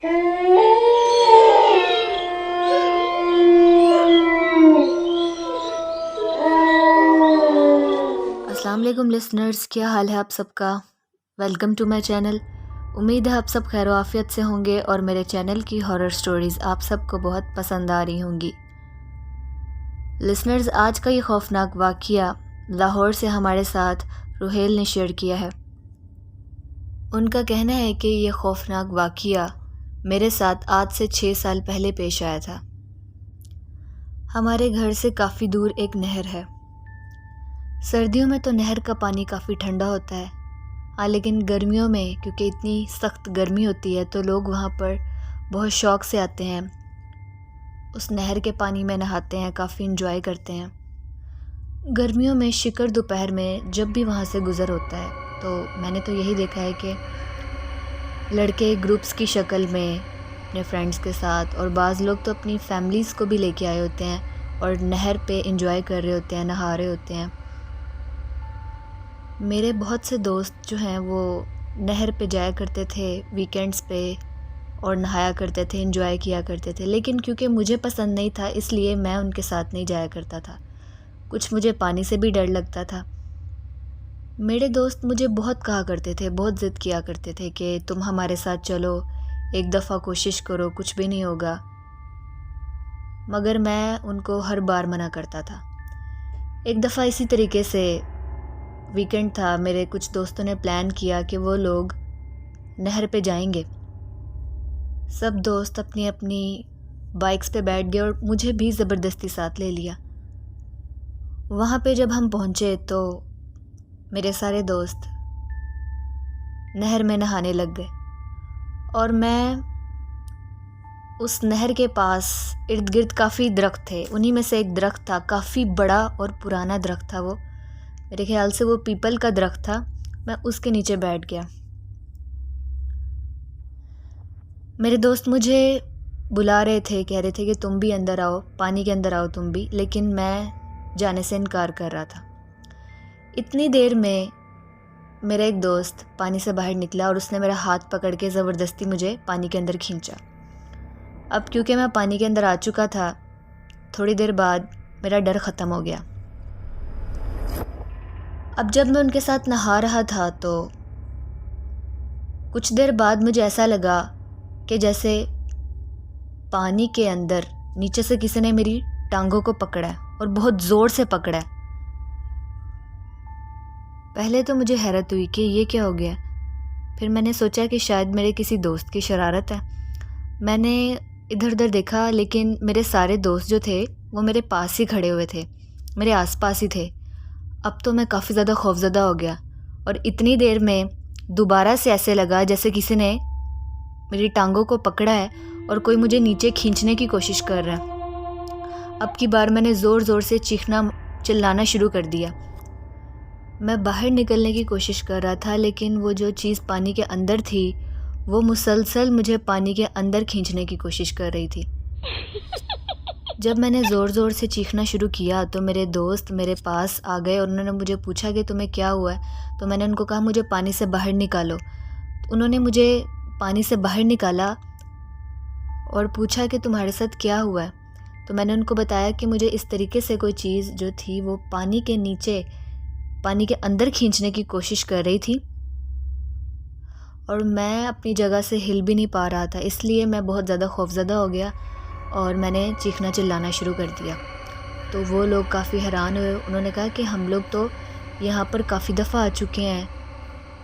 السلام علیکم لسنرز، کیا حال ہے آپ سب کا؟ Welcome to my channel. امید ہے آپ سب خیر و عافیت سے ہوں گے اور میرے چینل کی ہارر سٹوریز آپ سب کو بہت پسند آ رہی ہوں گی۔ لسنرز، آج کا یہ خوفناک واقعہ لاہور سے ہمارے ساتھ روہیل نے شیئر کیا ہے۔ ان کا کہنا ہے کہ یہ خوفناک واقعہ میرے ساتھ آج سے 6 سال پہلے پیش آیا تھا۔ ہمارے گھر سے کافی دور ایک نہر ہے۔ سردیوں میں تو نہر کا پانی کافی ٹھنڈا ہوتا ہے، ہاں لیکن گرمیوں میں کیونکہ اتنی سخت گرمی ہوتی ہے تو لوگ وہاں پر بہت شوق سے آتے ہیں، اس نہر کے پانی میں نہاتے ہیں، کافی انجوائے کرتے ہیں۔ گرمیوں میں شکر دوپہر میں جب بھی وہاں سے گزر ہوتا ہے تو میں نے تو یہی دیکھا ہے کہ لڑکے گروپس کی شکل میں اپنے فرینڈز کے ساتھ، اور بعض لوگ تو اپنی فیملیز کو بھی لے کے آئے ہوتے ہیں اور نہر پہ انجوائے کر رہے ہوتے ہیں، نہا رہے ہوتے ہیں۔ میرے بہت سے دوست جو ہیں وہ نہر پہ جایا کرتے تھے ویکینڈز پہ اور نہایا کرتے تھے، انجوائے کیا کرتے تھے، لیکن کیونکہ مجھے پسند نہیں تھا اس لیے میں ان کے ساتھ نہیں جایا کرتا تھا۔ کچھ مجھے پانی سے بھی ڈر لگتا تھا۔ میرے دوست مجھے بہت کہا کرتے تھے، بہت ضد کیا کرتے تھے کہ تم ہمارے ساتھ چلو، ایک دفعہ کوشش کرو، کچھ بھی نہیں ہوگا، مگر میں ان کو ہر بار منع کرتا تھا۔ ایک دفعہ اسی طریقے سے ویکنڈ تھا، میرے کچھ دوستوں نے پلان کیا کہ وہ لوگ نہر پہ جائیں گے۔ سب دوست اپنی اپنی بائکس پہ بیٹھ گئے اور مجھے بھی زبردستی ساتھ لے لیا۔ وہاں پہ جب ہم پہنچے تو میرے سارے دوست نہر میں نہانے لگ گئے اور میں اس نہر کے پاس ارد گرد کافی درخت تھے، انہی میں سے ایک درخت تھا، کافی بڑا اور پرانا درخت تھا وہ، میرے خیال سے وہ پیپل کا درخت تھا۔ میں اس کے نیچے بیٹھ گیا۔ میرے دوست مجھے بلا رہے تھے، کہہ رہے تھے کہ تم بھی اندر آؤ، پانی کے اندر آؤ تم بھی، لیکن میں جانے سے انکار کر رہا تھا۔ اتنی دیر میں میرا ایک دوست پانی سے باہر نکلا اور اس نے میرا ہاتھ پکڑ کے زبردستی مجھے پانی کے اندر کھینچا۔ اب کیونکہ میں پانی کے اندر آ چکا تھا، تھوڑی دیر بعد میرا ڈر ختم ہو گیا۔ اب جب میں ان کے ساتھ نہا رہا تھا تو کچھ دیر بعد مجھے ایسا لگا کہ جیسے پانی کے اندر نیچے سے کسی نے میری ٹانگوں کو پکڑا ہے اور بہت زور سے پکڑا ہے۔ پہلے تو مجھے حیرت ہوئی کہ یہ کیا ہو گیا، پھر میں نے سوچا کہ شاید میرے کسی دوست کی شرارت ہے۔ میں نے ادھر ادھر دیکھا لیکن میرے سارے دوست جو تھے وہ میرے پاس ہی کھڑے ہوئے تھے، میرے آس پاس ہی تھے۔ اب تو میں کافی زیادہ خوفزدہ ہو گیا اور اتنی دیر میں دوبارہ سے ایسے لگا جیسے کسی نے میری ٹانگوں کو پکڑا ہے اور کوئی مجھے نیچے کھینچنے کی کوشش کر رہا ہے۔ اب کی بار میں نے زور زور سے چیخنا چلانا شروع کر دیا۔ میں باہر نکلنے کی کوشش کر رہا تھا لیکن وہ جو چیز پانی کے اندر تھی وہ مسلسل مجھے پانی کے اندر کھینچنے کی کوشش کر رہی تھی۔ جب میں نے زور زور سے چیخنا شروع کیا تو میرے دوست میرے پاس آ گئے اور انہوں نے مجھے پوچھا کہ تمہیں کیا ہوا ہے، تو میں نے ان کو کہا مجھے پانی سے باہر نکالو۔ انہوں نے مجھے پانی سے باہر نکالا اور پوچھا کہ تمہارے ساتھ کیا ہوا ہے، تو میں نے ان کو بتایا کہ مجھے اس طریقے سے کوئی چیز جو تھی وہ پانی کے نیچے پانی کے اندر کھینچنے کی کوشش کر رہی تھی اور میں اپنی جگہ سے ہل بھی نہیں پا رہا تھا، اس لیے میں بہت زیادہ خوفزدہ ہو گیا اور میں نے چیخنا چلانا شروع کر دیا۔ تو وہ لوگ کافی حیران ہوئے، انہوں نے کہا کہ ہم لوگ تو یہاں پر کافی دفعہ آ چکے ہیں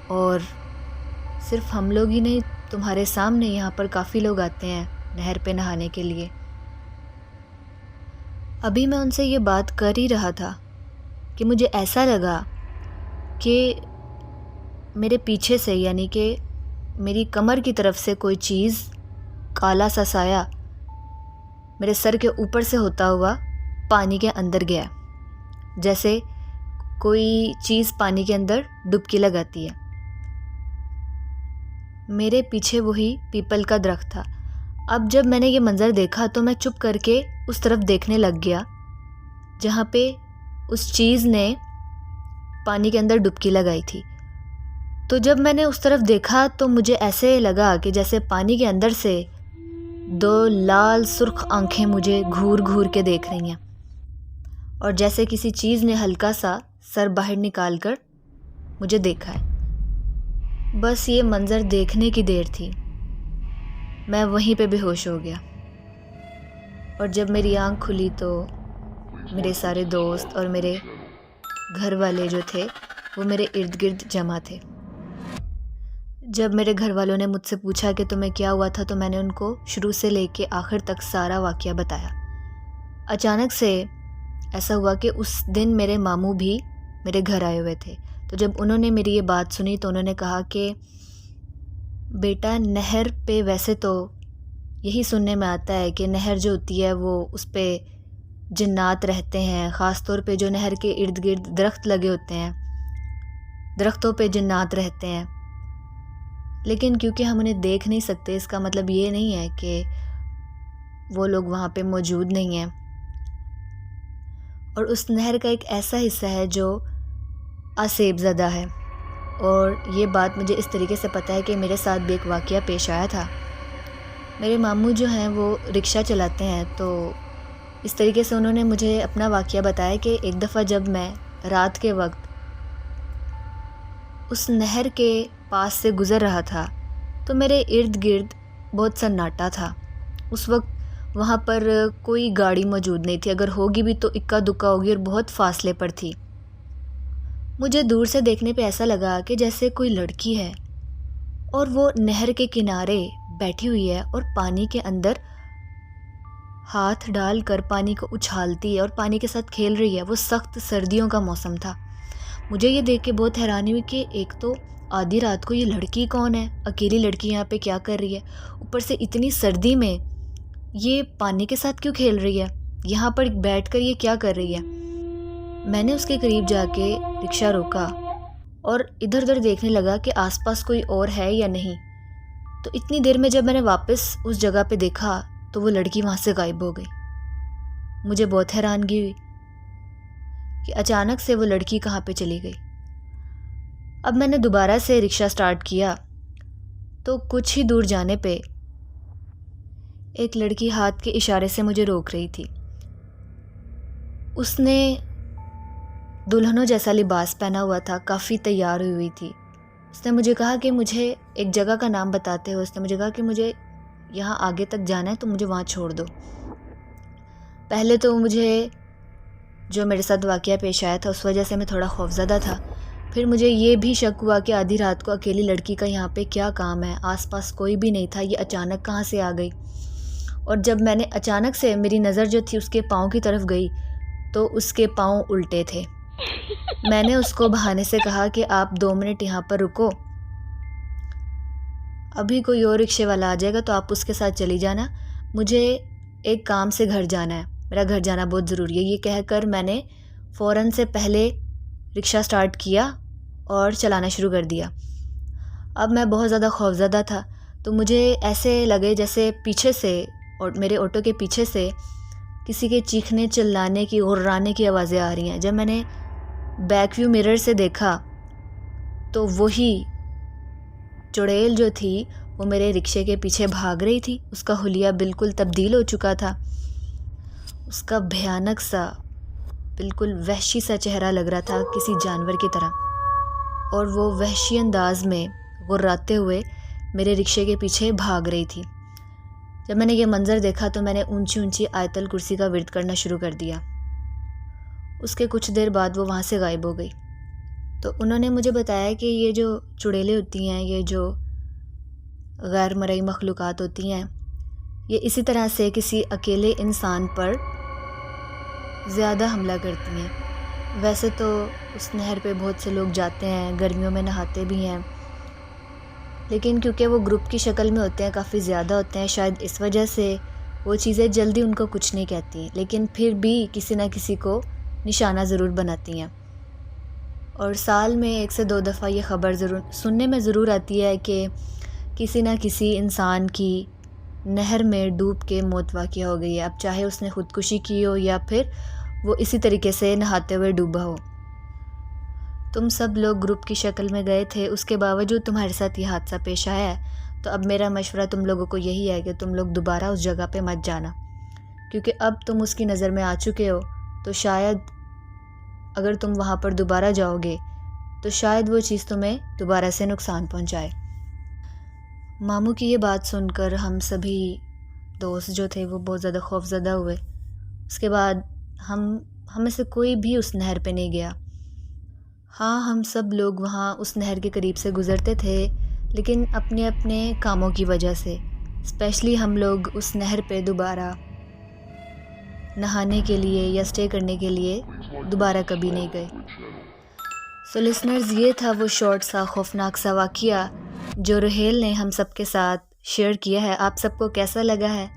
اور صرف ہم لوگ ہی نہیں، تمہارے سامنے یہاں پر کافی لوگ آتے ہیں نہر پہ نہانے کے لیے۔ ابھی میں ان سے یہ بات کر ہی رہا تھا کہ مجھے ایسا لگا کہ میرے پیچھے سے، یعنی کہ میری کمر کی طرف سے کوئی چیز، کالا سا سایہ میرے سر کے اوپر سے ہوتا ہوا پانی کے اندر گیا، جیسے کوئی چیز پانی کے اندر ڈبکی لگاتی ہے۔ میرے پیچھے وہی پیپل کا درخت تھا۔ اب جب میں نے یہ منظر دیکھا تو میں چپ کر کے اس طرف دیکھنے لگ گیا جہاں پہ اس چیز نے پانی کے اندر ڈبکی لگائی تھی۔ تو جب میں نے اس طرف دیکھا تو مجھے ایسے لگا کہ جیسے پانی کے اندر سے 2 لال سرخ آنکھیں مجھے گھور گھور کے دیکھ رہی ہیں، اور جیسے کسی چیز نے ہلکا سا سر باہر نکال کر مجھے دیکھا ہے۔ بس یہ منظر دیکھنے کی دیر تھی، میں وہیں پہ بے ہوش ہو گیا، اور جب میری آنکھ کھلی تو میرے سارے دوست اور میرے گھر والے جو تھے وہ میرے ارد گرد جمع تھے۔ جب میرے گھر والوں نے مجھ سے پوچھا کہ تمہیں کیا ہوا تھا تو میں نے ان کو شروع سے لے کے آخر تک سارا واقعہ بتایا۔ اچانک سے ایسا ہوا کہ اس دن میرے ماموں بھی میرے گھر آئے ہوئے تھے، تو جب انہوں نے میری یہ بات سنی تو انہوں نے کہا کہ بیٹا، نہر پہ ویسے تو یہی سننے میں آتا ہے کہ نہر جو ہوتی ہے وہ اس پہ جنات رہتے ہیں، خاص طور پہ جو نہر کے ارد گرد درخت لگے ہوتے ہیں، درختوں پہ جنات رہتے ہیں، لیکن کیونکہ ہم انہیں دیکھ نہیں سکتے اس کا مطلب یہ نہیں ہے کہ وہ لوگ وہاں پہ موجود نہیں ہیں۔ اور اس نہر کا ایک ایسا حصہ ہے جو آسیب زدہ ہے، اور یہ بات مجھے اس طریقے سے پتہ ہے کہ میرے ساتھ بھی ایک واقعہ پیش آیا تھا۔ میرے ماموں جو ہیں وہ رکشہ چلاتے ہیں، تو اس طریقے سے انہوں نے مجھے اپنا واقعہ بتایا کہ ایک دفعہ جب میں رات کے وقت اس نہر کے پاس سے گزر رہا تھا تو میرے ارد گرد بہت سناٹا تھا۔ اس وقت وہاں پر کوئی گاڑی موجود نہیں تھی، اگر ہوگی بھی تو اکا دکا ہوگی اور بہت فاصلے پر تھی۔ مجھے دور سے دیکھنے پہ ایسا لگا کہ جیسے کوئی لڑکی ہے اور وہ نہر کے کنارے بیٹھی ہوئی ہے اور پانی کے اندر ہاتھ ڈال کر پانی کو اچھالتی ہے اور پانی کے ساتھ کھیل رہی ہے۔ وہ سخت سردیوں کا موسم تھا۔ مجھے یہ دیکھ کے بہت حیرانی ہوئی کہ ایک تو آدھی رات کو یہ لڑکی کون ہے، اکیلی لڑکی یہاں پہ کیا کر رہی ہے، اوپر سے اتنی سردی میں یہ پانی کے ساتھ کیوں کھیل رہی ہے، یہاں پر بیٹھ کر یہ کیا کر رہی ہے۔ میں نے اس کے قریب جا کے رکشہ روکا اور ادھر ادھر دیکھنے لگا کہ آس پاس کوئی اور ہے یا نہیں۔ تو اتنی دیر میں جب میں نے واپس اس جگہ پہ دیکھا تو وہ لڑکی وہاں سے غائب ہو گئی۔ مجھے بہت حیرانگی ہوئی کہ اچانک سے وہ لڑکی کہاں پہ چلی گئی۔ اب میں نے دوبارہ سے رکشہ سٹارٹ کیا تو کچھ ہی دور جانے پہ ایک لڑکی ہاتھ کے اشارے سے مجھے روک رہی تھی۔ اس نے دلہنوں جیسا لباس پہنا ہوا تھا، کافی تیار ہوئی تھی۔ اس نے مجھے کہا کہ مجھے ایک جگہ کا نام بتاتے ہوئے اس نے مجھے کہا کہ مجھے یہاں آگے تک جانا ہے تو مجھے وہاں چھوڑ دو۔ پہلے تو مجھے جو میرے ساتھ واقعہ پیش آیا تھا اس وجہ سے میں تھوڑا خوفزدہ تھا، پھر مجھے یہ بھی شک ہوا کہ آدھی رات کو اکیلی لڑکی کا یہاں پہ کیا کام ہے، آس پاس کوئی بھی نہیں تھا، یہ اچانک کہاں سے آ گئی۔ اور جب میں نے اچانک سے میری نظر جو تھی اس کے پاؤں کی طرف گئی تو اس کے پاؤں الٹے تھے۔ میں نے اس کو بہانے سے کہا کہ آپ 2 منٹ یہاں پر رکو، ابھی کوئی اور رکشے والا آ جائے گا تو آپ اس کے ساتھ چلی جانا، مجھے ایک کام سے گھر جانا ہے، میرا گھر جانا بہت ضروری ہے۔ یہ کہہ کر میں نے فوراً سے پہلے رکشہ سٹارٹ کیا اور چلانا شروع کر دیا۔ اب میں بہت زیادہ خوفزدہ تھا، تو مجھے ایسے لگے جیسے پیچھے سے اور میرے آٹو کے پیچھے سے کسی کے چیخنے چلانے کی غرانے کی آوازیں آ رہی ہیں۔ جب میں نے بیک ویو مرر سے دیکھا تو وہی چڑیل جو تھی وہ میرے رکشے کے پیچھے بھاگ رہی تھی۔ اس کا حلیہ بالکل تبدیل ہو چکا تھا، اس کا بھیانک سا بالکل وحشی سا چہرہ لگ رہا تھا کسی جانور کی طرح، اور وہ وحشی انداز میں غراتے ہوئے میرے رکشے کے پیچھے بھاگ رہی تھی۔ جب میں نے یہ منظر دیکھا تو میں نے اونچی اونچی آیت الکرسی کا ورد کرنا شروع کر دیا۔ اس کے کچھ دیر بعد وہ وہاں سے غائب ہو گئی۔ تو انہوں نے مجھے بتایا کہ یہ جو چڑیلیں ہوتی ہیں، یہ جو غیر مرئی مخلوقات ہوتی ہیں، یہ اسی طرح سے کسی اکیلے انسان پر زیادہ حملہ کرتی ہیں۔ ویسے تو اس نہر پہ بہت سے لوگ جاتے ہیں، گرمیوں میں نہاتے بھی ہیں، لیکن کیونکہ وہ گروپ کی شکل میں ہوتے ہیں، کافی زیادہ ہوتے ہیں، شاید اس وجہ سے وہ چیزیں جلدی ان کو کچھ نہیں کہتی، لیکن پھر بھی کسی نہ کسی کو نشانہ ضرور بناتی ہیں۔ اور سال میں 1 سے 2 دفعہ یہ خبر سننے میں ضرور آتی ہے کہ کسی نہ کسی انسان کی نہر میں ڈوب کے موت واقع ہو گئی ہے، اب چاہے اس نے خودکشی کی ہو یا پھر وہ اسی طریقے سے نہاتے ہوئے ڈوبا ہو۔ تم سب لوگ گروپ کی شکل میں گئے تھے، اس کے باوجود تمہارے ساتھ یہ حادثہ پیش آیا ہے، تو اب میرا مشورہ تم لوگوں کو یہی ہے کہ تم لوگ دوبارہ اس جگہ پہ مت جانا، کیونکہ اب تم اس کی نظر میں آ چکے ہو، تو شاید اگر تم وہاں پر دوبارہ جاؤ گے تو شاید وہ چیز تمہیں دوبارہ سے نقصان پہنچائے۔ ماموں کی یہ بات سن کر ہم سبھی دوست جو تھے وہ بہت زیادہ خوف زدہ ہوئے۔ اس کے بعد ہم میں سے کوئی بھی اس نہر پہ نہیں گیا۔ ہاں، ہم سب لوگ وہاں اس نہر کے قریب سے گزرتے تھے، لیکن اپنے اپنے کاموں کی وجہ سے اسپیشلی ہم لوگ اس نہر پہ دوبارہ نہانے کے لیے یا اسٹے کرنے کے لیے دوبارہ کبھی نہیں گئے۔ سو لسنرز، یہ تھا وہ شارٹ سا خوفناک سا واقعہ جو رحیل نے ہم سب کے ساتھ شیئر کیا ہے۔ آپ سب کو کیسا لگا ہے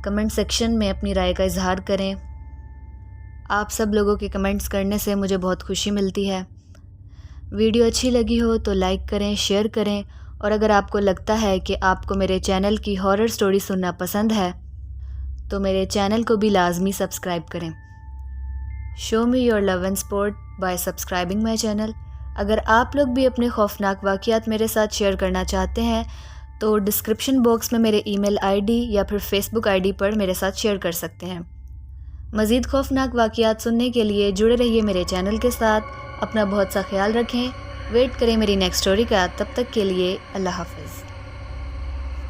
کمنٹ سیکشن میں اپنی رائے کا اظہار کریں۔ آپ سب لوگوں کے کمنٹس کرنے سے مجھے بہت خوشی ملتی ہے۔ ویڈیو اچھی لگی ہو تو لائک کریں، شیئر کریں، اور اگر آپ کو لگتا ہے کہ آپ کو میرے چینل کی ہارر سٹوری سننا پسند ہے تو میرے چینل کو بھی لازمی سبسکرائب کریں۔ Show me your love and support by subscribing my channel. اگر آپ لوگ بھی اپنے خوفناک واقعات میرے ساتھ شیئر کرنا چاہتے ہیں تو ڈسکرپشن باکس میں میرے ای میل آئی ڈی یا پھر فیس بک آئی ڈی پر میرے ساتھ شیئر کر سکتے ہیں۔ مزید خوفناک واقعات سننے کے لیے جڑے رہیے میرے چینل کے ساتھ۔ اپنا بہت سا خیال رکھیں۔ ویٹ کریں میری نیکسٹ سٹوری کا۔ تب تک کے لیے اللہ حافظ۔